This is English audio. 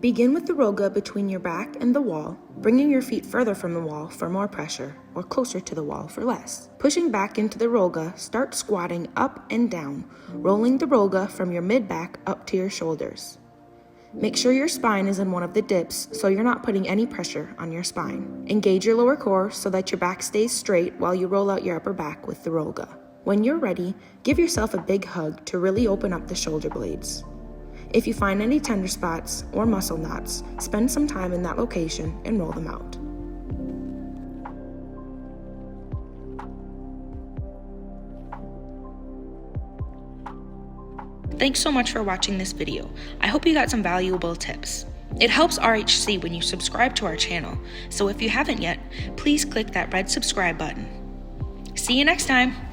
Begin with the ROLLGA between your back and the wall, bringing your feet further from the wall for more pressure, or closer to the wall for less. Pushing back into the ROLLGA, start squatting up and down, rolling the ROLLGA from your mid-back up to your shoulders. Make sure your spine is in one of the dips so you're not putting any pressure on your spine. Engage your lower core so that your back stays straight while you roll out your upper back with the ROLLGA. When you're ready, give yourself a big hug to really open up the shoulder blades. If you find any tender spots or muscle knots, spend some time in that location and roll them out. Thanks so much for watching this video. I hope you got some valuable tips. It helps RHC when you subscribe to our channel, so if you haven't yet, please click that red subscribe button. See you next time!